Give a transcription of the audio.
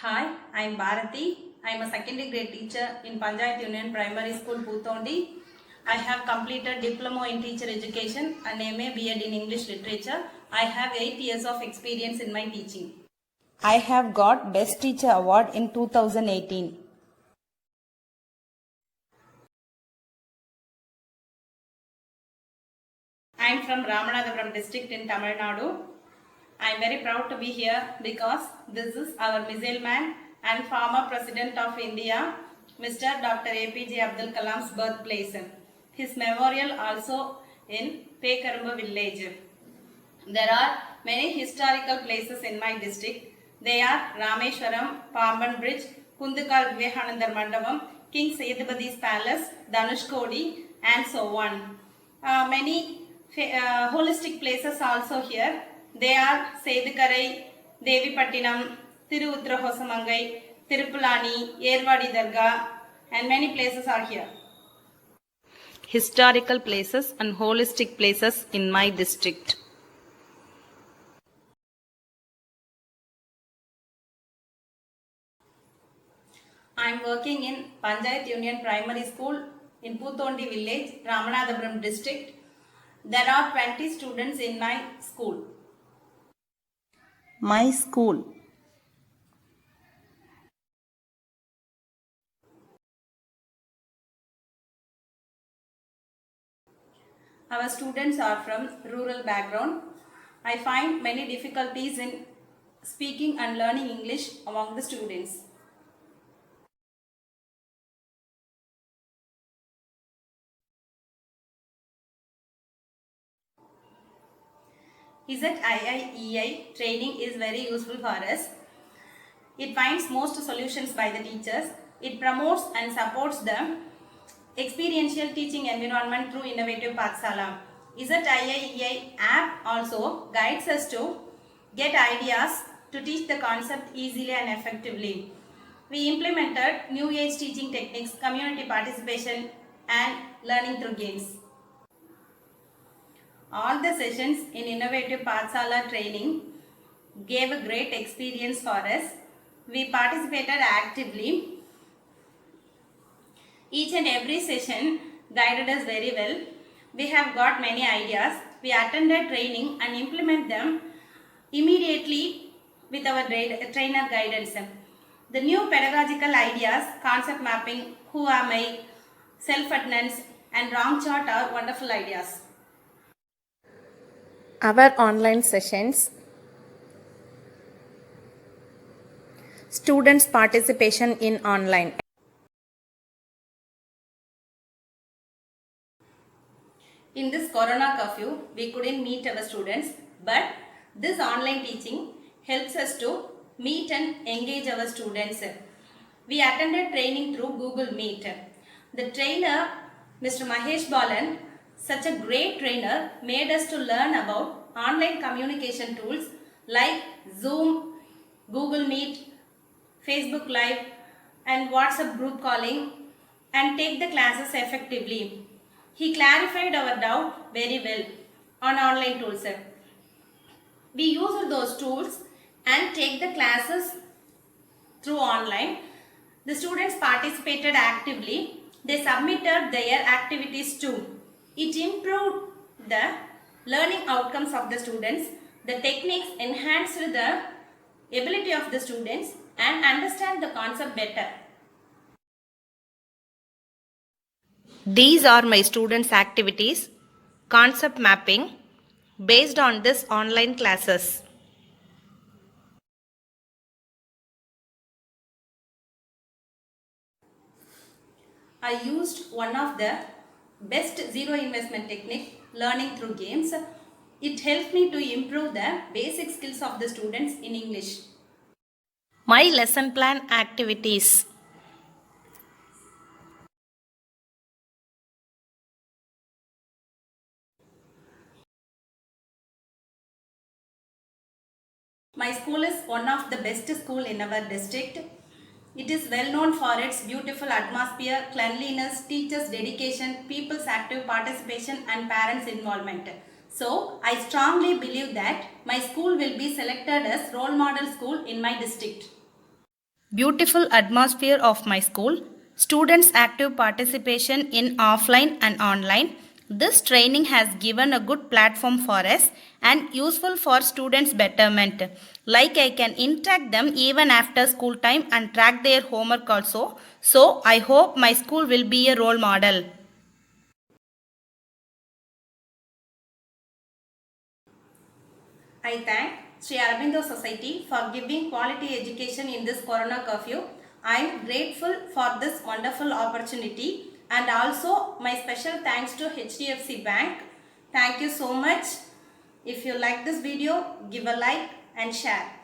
Hi, I am Bharati. I am a secondary grade teacher in Panchayat Union Primary School, Pootondi. I have completed Diploma in Teacher Education and MA B.Ed in English Literature. I have 8 years of experience in my teaching. I have got Best Teacher Award in 2018. I am from Ramanathapuram district in Tamil Nadu. I am very proud to be here because this is our missile man and former President of India, Mr. Dr. APJ Abdul Kalam's birthplace. His memorial also in Pekarumbu village. There are many historical places in my district. They are Rameshwaram, Pamban Bridge, Kundukal Vivekanandar Mandapam, King Sethupath's Palace, Dhanushkodi and so on. Many holistic places also here. They are Sedukarai, Devipattinam, Tiruuttarahosamangai, Tirupulani, Yerwadi Dargah and many places are here. Historical places and holistic places in my district. I am working in Panchayat Union Primary School in Pootondi village, Ramanathapuram district. There are 20 students in my school. My school. Our students are from rural background. I find many difficulties in speaking and learning English among the students. ZIIEI training is very useful for us. It finds most solutions by the teachers. It promotes and supports the experiential teaching environment through Innovative Pathsala. ZIIEI app also guides us to get ideas to teach the concept easily and effectively. We implemented new age teaching techniques, community participation and learning through games. All the sessions in Innovative Pathsala training gave a great experience for us. We participated actively. Each and every session guided us very well. We have got many ideas. We attended training and implement them immediately with our trainer guidance. The new pedagogical ideas, concept mapping, who am I, self-attendance and wrong chart are wonderful ideas. Our online sessions, students' participation in online. In this corona curfew, we couldn't meet our students, but this online teaching helps us to meet and engage our students. We attended training through Google Meet. The trainer, Mr. Mahesh Balan, such a great trainer, made us to learn about online communication tools like Zoom, Google Meet, Facebook Live and WhatsApp group calling and take the classes effectively. He clarified our doubt very well on online tools. We used those tools and take the classes through online. The students participated actively. They submitted their activities too. It improved the learning outcomes of the students. The techniques enhanced the ability of the students and understand the concept better. These are my students' activities, concept mapping, based on this online classes. I used one of the best zero investment technique, learning through games. It helped me to improve the basic skills of the students in English. My lesson plan activities. My school is one of the best school in our district. It is well known for its beautiful atmosphere, cleanliness, teachers' dedication, people's active participation and parents' involvement. So, I strongly believe that my school will be selected as role model school in my district. beautiful atmosphere of my school, students' active participation in offline and online. This training has given a good platform for us and useful for students' betterment. Like I can interact them even after school time and track their homework also. So I hope my school will be a role model. I thank Sri Aurobindo Society for giving quality education in this Corona curfew. I am grateful for this wonderful opportunity, and also my special thanks to HDFC Bank. Thank you so much. If you like this video, give a like and share.